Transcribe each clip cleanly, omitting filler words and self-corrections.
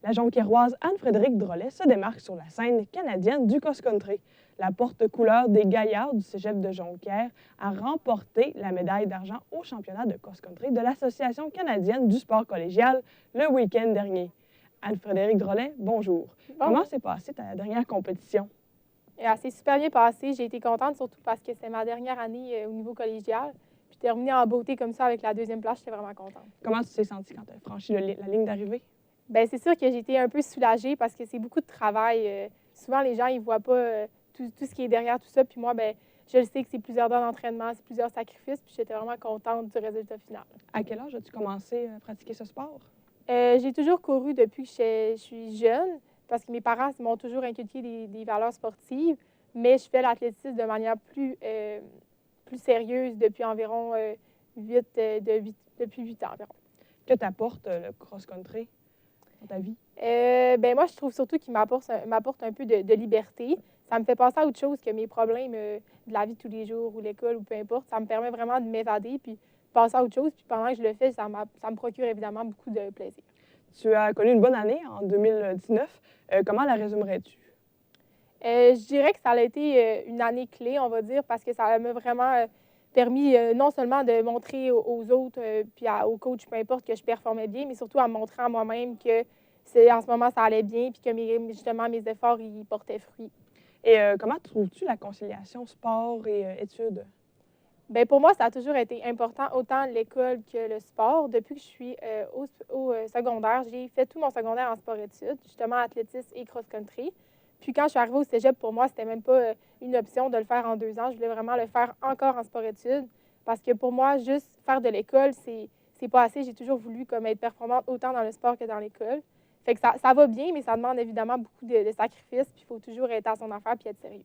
La Jonquiéroise Anne-Frédérique Drolet se démarque sur la scène canadienne du cross-country. La porte-couleur des Gaillards du cégep de Jonquière a remporté la médaille d'argent au championnat de cross-country de l'Association canadienne du sport collégial le week-end dernier. Anne-Frédérique Drolet, bonjour. Comment s'est passée ta dernière compétition? C'est super bien passé. J'ai été contente, surtout parce que c'est ma dernière année au niveau collégial. Puis terminer en beauté comme ça avec la deuxième place, j'étais vraiment contente. Comment tu t'es sentie quand tu as franchi la ligne d'arrivée? Bien, c'est sûr que j'ai été un peu soulagée parce que c'est beaucoup de travail. Souvent, les gens, ils voient pas tout ce qui est derrière tout ça. Puis moi, bien, je le sais que c'est plusieurs heures d'entraînement, c'est plusieurs sacrifices. Puis j'étais vraiment contente du résultat final. À quel âge as-tu commencé à pratiquer ce sport? J'ai toujours couru depuis que je suis jeune parce que mes parents m'ont toujours inculqué des valeurs sportives. Mais je fais l'athlétisme de manière plus sérieuse depuis environ depuis 8 ans environ. Que t'apporte le cross-country dans ta vie? Ben moi, je trouve surtout qu'il m'apporte un peu de liberté. Ça me fait passer à autre chose que mes problèmes de la vie de tous les jours ou l'école ou peu importe. Ça me permet vraiment de m'évader puis passer à autre chose. Puis pendant que je le fais, ça me procure évidemment beaucoup de plaisir. Tu as connu une bonne année en 2019. Comment la résumerais-tu? Je dirais que ça a été une année clé, on va dire, parce que ça m'a vraiment permis non seulement de montrer aux autres puis aux coachs, peu importe, que je performais bien, mais surtout à montrer à moi-même que en ce moment, ça allait bien puis que justement, mes efforts, ils portaient fruit. Et comment trouves-tu la conciliation sport et études? Bien, pour moi, ça a toujours été important, autant l'école que le sport. Depuis que je suis au secondaire, j'ai fait tout mon secondaire en sport-études, justement athlétisme et cross-country. Puis quand je suis arrivée au cégep, pour moi, c'était même pas une option de le faire en 2 ans. Je voulais vraiment le faire encore en sport-études parce que pour moi, juste faire de l'école, c'est pas assez. J'ai toujours voulu comme être performante autant dans le sport que dans l'école. Fait que ça va bien, mais ça demande évidemment beaucoup de sacrifices. Puis il faut toujours être à son affaire puis être sérieuse.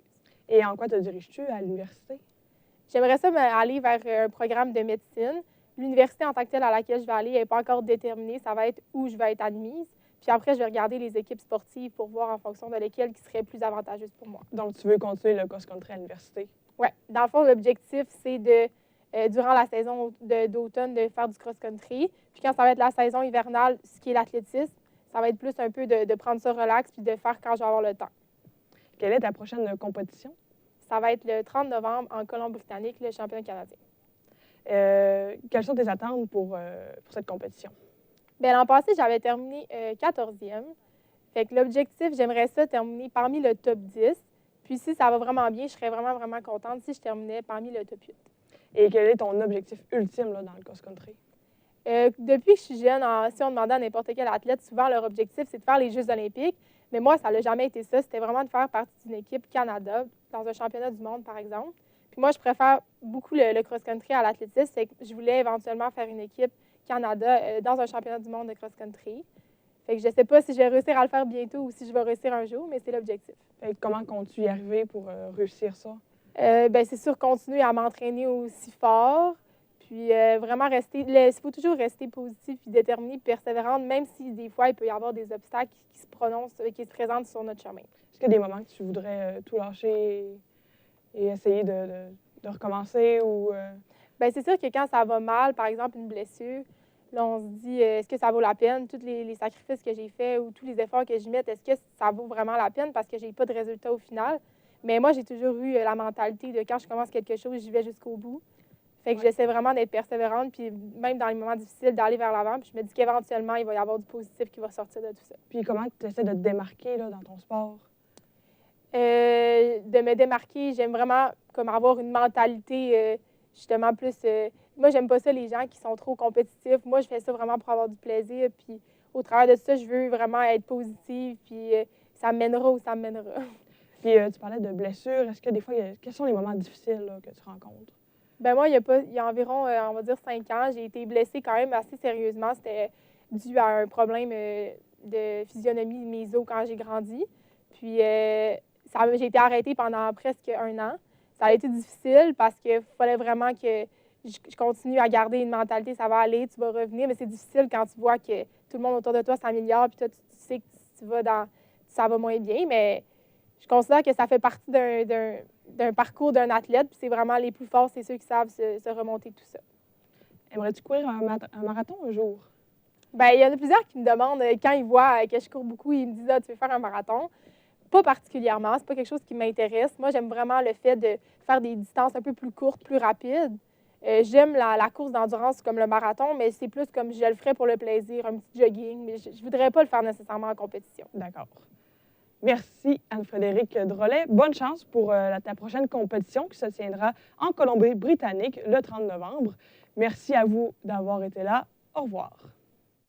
Et en quoi te diriges-tu à l'université? J'aimerais ça aller vers un programme de médecine. L'université en tant que telle à laquelle je vais aller n'est pas encore déterminée. Ça va être où je vais être admise. Puis après, je vais regarder les équipes sportives pour voir en fonction de lesquelles qui serait plus avantageuse pour moi. Donc, tu veux continuer le cross-country à l'université? Oui. Dans le fond, l'objectif, c'est durant la saison d'automne, de faire du cross-country. Puis quand ça va être la saison hivernale, ce qui est l'athlétisme, ça va être plus un peu de prendre ça relax puis de faire quand je vais avoir le temps. Quelle est ta prochaine compétition? Ça va être le 30 novembre en Colombie-Britannique, le championnat canadien. Quelles sont tes attentes pour cette compétition? Bien, l'an passé, j'avais terminé 14e. Fait que l'objectif, j'aimerais ça terminer parmi le top 10. Puis si ça va vraiment bien, je serais vraiment, vraiment contente si je terminais parmi le top 8. Et quel est ton objectif ultime là, dans le cross-country? Depuis que je suis jeune, si on demandait à n'importe quel athlète, souvent leur objectif, c'est de faire les Jeux olympiques. Mais moi, ça n'a jamais été ça. C'était vraiment de faire partie d'une équipe Canada, dans un championnat du monde, par exemple. Puis moi, je préfère beaucoup le cross-country à l'athlétisme. Fait que je voulais éventuellement faire une équipe Canada dans un championnat du monde de cross-country. Fait que je ne sais pas si je vais réussir à le faire bientôt ou si je vais réussir un jour, mais c'est l'objectif. Fait que comment comptes-tu y arriver pour réussir ça? Bien, c'est sûr, continuer à m'entraîner aussi fort. Puis vraiment il faut toujours rester positif et déterminé, persévérante, même si des fois, il peut y avoir des obstacles qui se présentent sur notre chemin. Est-ce qu'il y a des moments que tu voudrais tout lâcher et essayer de recommencer ou... Bien, c'est sûr que quand ça va mal, par exemple une blessure, là, on se dit, est-ce que ça vaut la peine? Tous les sacrifices que j'ai faits ou tous les efforts que je mette, est-ce que ça vaut vraiment la peine parce que j'ai pas de résultat au final? Mais moi, j'ai toujours eu la mentalité de quand je commence quelque chose, j'y vais jusqu'au bout. Fait que j'essaie vraiment d'être persévérante, puis même dans les moments difficiles, d'aller vers l'avant. Puis je me dis qu'éventuellement, il va y avoir du positif qui va sortir de tout ça. Puis comment tu essaies de te démarquer là, dans ton sport? De me démarquer, j'aime vraiment comme avoir une mentalité justement plus... moi, j'aime pas ça, les gens qui sont trop compétitifs. Moi, je fais ça vraiment pour avoir du plaisir. Puis au travers de ça, je veux vraiment être positive, puis ça me mènera où ça me mènera. Puis tu parlais de blessures. Est-ce que des fois, quels sont les moments difficiles là, que tu rencontres? Ben moi, il y a environ, on va dire, 5 ans, j'ai été blessée quand même assez sérieusement. C'était dû à un problème de physionomie de mes os quand j'ai grandi. Puis, j'ai été arrêtée pendant presque 1 an. Ça a été difficile parce qu'il fallait vraiment que je continue à garder une mentalité, ça va aller, tu vas revenir. Mais c'est difficile quand tu vois que tout le monde autour de toi s'améliore, puis toi, tu sais que ça va moins bien. Mais je considère que ça fait partie d'un parcours d'un athlète, puis c'est vraiment les plus forts, c'est ceux qui savent se remonter tout ça. Aimerais-tu courir un marathon un jour? Bien, il y en a plusieurs qui me demandent, quand ils voient que je cours beaucoup, ils me disent « Ah, tu veux faire un marathon? » Pas particulièrement, c'est pas quelque chose qui m'intéresse. Moi, j'aime vraiment le fait de faire des distances un peu plus courtes, plus rapides. J'aime la course d'endurance comme le marathon, mais c'est plus comme je le ferais pour le plaisir, un petit jogging, mais je ne voudrais pas le faire nécessairement en compétition. D'accord. Merci Anne-Frédérique Drolet. Bonne chance pour ta prochaine compétition qui se tiendra en Colombie-Britannique le 30 novembre. Merci à vous d'avoir été là. Au revoir.